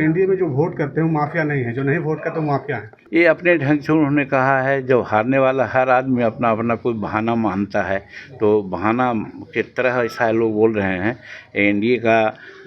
NDA में जो vote करते हैं वो माफिया नहीं है, जो नहीं वोट करते वो माफिया है। ये अपने ढंग से उन्होंने कहा है। जब हारने वाला हर आदमी अपना अपना कोई बहाना मानता है, तो बहाना की तरह ऐसा लोग बोल रहे हैं। एनडीए का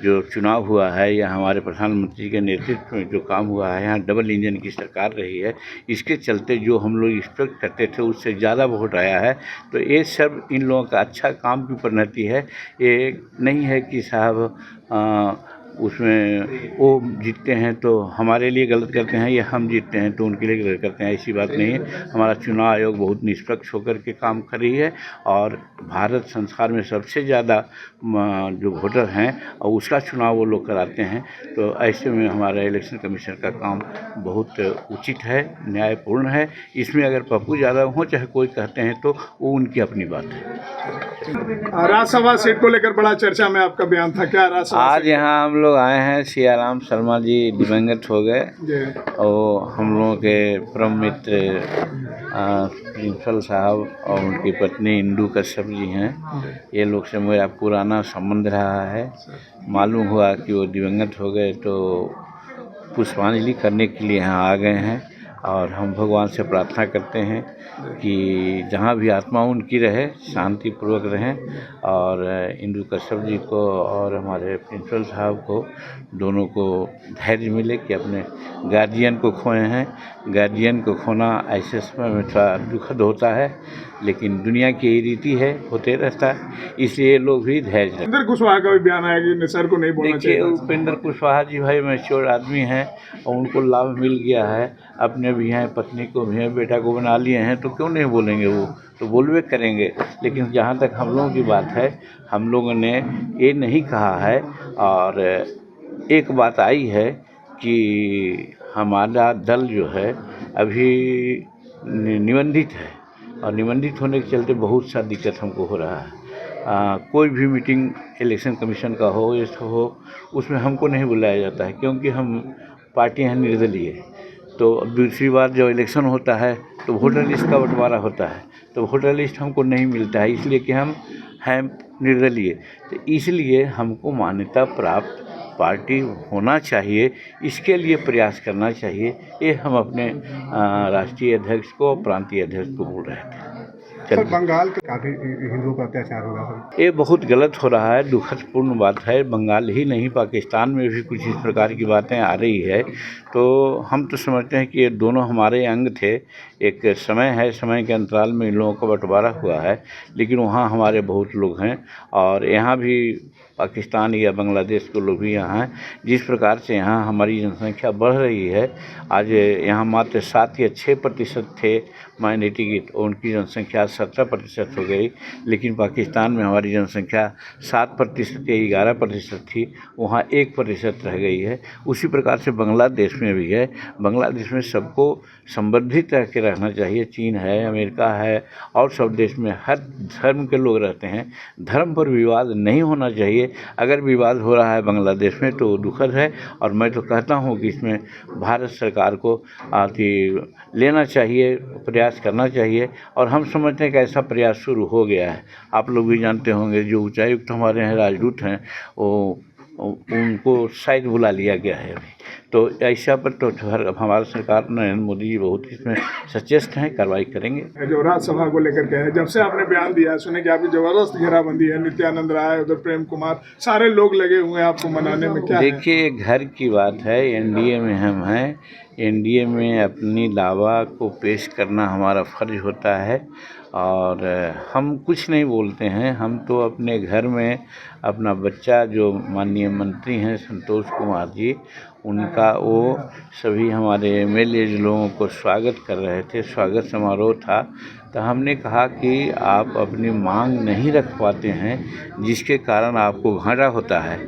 जो चुनाव हुआ है या हमारे प्रधानमंत्री के नेतृत्व में जो काम हुआ है, यहाँ डबल इंजन की सरकार रही है, इसके चलते जो हम लोग एक्सपेक्ट करते थे उससे ज़्यादा वोट आया है। तो ये सब इन लोगों का अच्छा काम की परिणति है। ये नहीं है कि साहब उसमें वो जीतते हैं तो हमारे लिए गलत करते हैं, या हम जीतते हैं तो उनके लिए गलत करते हैं, ऐसी बात नहीं है। हमारा चुनाव आयोग बहुत निष्पक्ष होकर के काम कर रही है, और भारत संसार में सबसे ज़्यादा जो वोटर हैं और उसका चुनाव वो लोग कराते हैं। तो ऐसे में हमारा इलेक्शन कमीशन का काम बहुत उचित है, न्यायपूर्ण है। इसमें अगर पप्पू यादव हो चाहे कोई कहते हैं तो वो उनकी अपनी बात है। राज्यसभा सीट को लेकर बड़ा चर्चा में आपका बयान था, क्या राज्यसभा आज यहाँ हम लोग आए हैं, सियाराम शर्मा जी दिवंगत हो गए, और हम लोगों के परम मित्र प्रिंसिपल साहब और उनकी पत्नी इंदू कश्यप जी हैं। ये लोग से मेरा पुराना संबंध रहा है। मालूम हुआ कि वो दिवंगत हो गए तो पुष्पांजलि करने के लिए यहाँ आ गए हैं, और हम भगवान से प्रार्थना करते हैं कि जहाँ भी आत्मा उनकी रहे शांतिपूर्वक रहें, और इंदू कश्यप जी को और हमारे प्रिंसिपल साहब को दोनों को धैर्य मिले कि अपने गार्जियन को खोए हैं। गार्जियन को खोना ऐसे समय में थोड़ा दुखद होता है, लेकिन दुनिया की यही रीति है, होते रहता है, इसलिए लोग भी धैर्य रखें। उपेंद्र कुशवाहा का भी बयान आया कि सर को नहीं बोलना चाहिए। उपेंद्र कुशवाहा जी भाई मैच्योर आदमी हैं, और उनको लाभ मिल गया है, अपने भी हैं, पत्नी को भी हैं, बेटा को बना लिए हैं, तो क्यों नहीं बोलेंगे? वो तो बोलवे करेंगे। लेकिन जहाँ तक हम लोगों की बात है, हम लोगों ने ये नहीं कहा है, और एक बात आई है कि हमारा दल जो है अभी निबंधित है, और निबंधित होने के चलते बहुत सा दिक्कत हमको हो रहा है। कोई भी मीटिंग इलेक्शन कमीशन का हो या हो, उसमें हमको नहीं बुलाया जाता है, क्योंकि हम पार्टी हैं निर्दलीय। तो दूसरी बार जब इलेक्शन होता है तो वोटर लिस्ट का बंटवारा होता है, तो वोटर लिस्ट हमको नहीं मिलता है, इसलिए कि हम हैं निर्दलीय। तो इसलिए हमको मान्यता प्राप्त पार्टी होना चाहिए, इसके लिए प्रयास करना चाहिए। ये हम अपने राष्ट्रीय अध्यक्ष को, प्रांतीय अध्यक्ष को बोल रहे थे। सर, बंगाल के काफ़ी हिंदुओं पर अत्याचार हो रहा है। ये बहुत गलत हो रहा है, दुखदपूर्ण बात है। बंगाल ही नहीं, पाकिस्तान में भी कुछ इस प्रकार की बातें आ रही है। तो हम तो समझते हैं कि ये दोनों हमारे अंग थे। एक समय है, समय के अंतराल में इन लोगों का बंटवारा हुआ है, लेकिन वहाँ हमारे बहुत लोग हैं, और यहाँ भी पाकिस्तान या बांग्लादेश के लोग भी यहाँ हैं। जिस प्रकार से यहाँ हमारी जनसंख्या बढ़ रही है, आज यहाँ मात्र 7 या 6% थे माइनॉरिटी की, तो उनकी जनसंख्या 17% हो गई। लेकिन पाकिस्तान में हमारी जनसंख्या 7% या 11% थी, वहाँ 1% रह गई है। उसी प्रकार से बांग्लादेश में भी है। बांग्लादेश में सबको संबंधित रह के रहना चाहिए। चीन है, अमेरिका है, और सब देश में हर धर्म के लोग रहते हैं। धर्म पर विवाद नहीं होना चाहिए। अगर विवाद हो रहा है बांग्लादेश में तो दुखद है, और मैं तो कहता हूँ कि इसमें भारत सरकार को लेना चाहिए, प्रयास करना चाहिए, और हम समझते हैं कि ऐसा प्रयास शुरू हो गया है। आप लोग भी जानते होंगे, जो उच्चायुक्त हमारे हैं, राजदूत हैं, वो उनको शायद बुला लिया गया है अभी। तो ऐसा पर तो हमारा सरकार नरेंद्र मोदी जी बहुत इसमें सचेत हैं, कार्रवाई करेंगे। जो राज्यसभा को लेकर के है, जब से आपने बयान दिया, सुने कि आपकी जबरदस्त घेराबंदी है, नित्यानंद राय, उधर प्रेम कुमार, सारे लोग लगे हुए हैं आपको मनाने में, क्या? देखिए, घर की बात है, एनडीए में हम हैं। एनडीए में अपनी दावा को पेश करना हमारा फर्ज होता है, और हम कुछ नहीं बोलते हैं। हम तो अपने घर में अपना बच्चा, जो माननीय मंत्री हैं संतोष कुमार जी, उनका वो सभी हमारे एमएलए लोगों को स्वागत कर रहे थे, स्वागत समारोह था। तो हमने कहा कि आप अपनी मांग नहीं रख पाते हैं, जिसके कारण आपको घाटा होता है।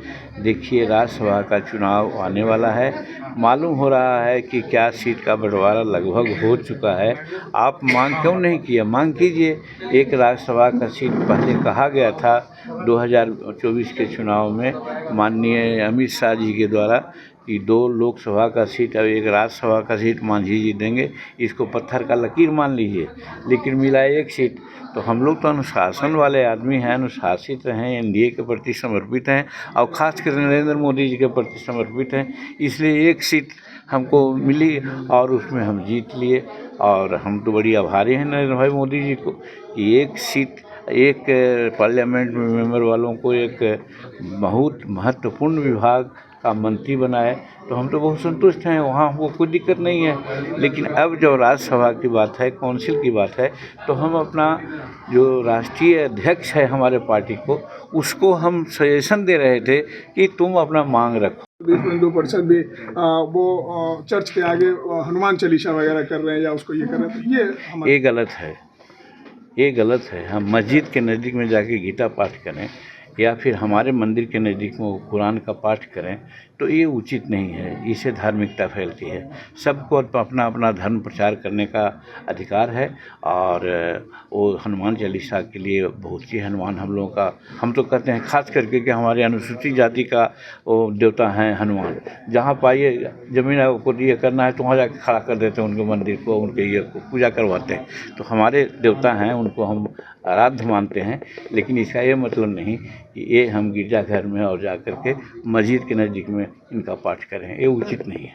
देखिए, राज्यसभा का चुनाव आने वाला है, मालूम हो रहा है कि क्या सीट का बंटवारा लगभग हो चुका है। आप मांग क्यों नहीं किए? मांग कीजिए। एक राज्यसभा का सीट पहले कहा गया था 2024 के चुनाव में माननीय अमित शाह जी के द्वारा कि 2 लोकसभा का सीट और 1 राज्यसभा का सीट मांझी जी देंगे, इसको पत्थर का लकीर मान लीजिए, लेकिन मिला 1 सीट। तो हम लोग तो अनुशासन वाले आदमी हैं, अनुशासित हैं, एनडीए के प्रति समर्पित हैं और खासकर नरेंद्र मोदी जी के प्रति समर्पित हैं, इसलिए 1 सीट हमको मिली और उसमें हम जीत लिए। और हम तो बड़ी आभारी हैं नरेंद्र भाई मोदी जी को कि 1 सीट, 1 पार्लियामेंट में मेंबर वालों को एक बहुत महत्वपूर्ण विभाग का मंत्री बनाए, तो हम तो बहुत संतुष्ट हैं, वहाँ हमको कोई दिक्कत नहीं है। लेकिन अब जब राज्यसभा की बात है, काउंसिल की बात है, तो हम अपना जो राष्ट्रीय अध्यक्ष है हमारे पार्टी को, उसको हम सजेशन दे रहे थे कि तुम अपना मांग रखो। 20% भी वो चर्च के आगे हनुमान चालीसा वगैरह कर रहे हैं या उसको ये कर रहे हैं, तो ये हमारे ये गलत है, ये गलत है। हम मस्जिद के नज़दीक में जाके गीता पाठ करें या फिर हमारे मंदिर के नज़दीक में कुरान का पाठ करें, तो ये उचित नहीं है, इससे धार्मिकता फैलती है। सबको अपना अपना धर्म प्रचार करने का अधिकार है और वो हनुमान चालीसा के लिए बहुत सी हनुमान हम लोगों का, हम तो कहते हैं खास करके कि हमारे अनुसूचित जाति का वो देवता हैं हनुमान। जहाँ पाइए ज़मीन को ये करना है तो वहाँ जाकर खड़ा कर देते हैं उनके मंदिर को, उनके ये को पूजा करवाते हैं। तो हमारे देवता हैं, उनको हम आराध्य मानते हैं, लेकिन इसका ये मतलब नहीं कि ये हम गिरजाघर में और जा कर के मस्जिद के नज़दीक में इनका पाठ करें, ये उचित नहीं है।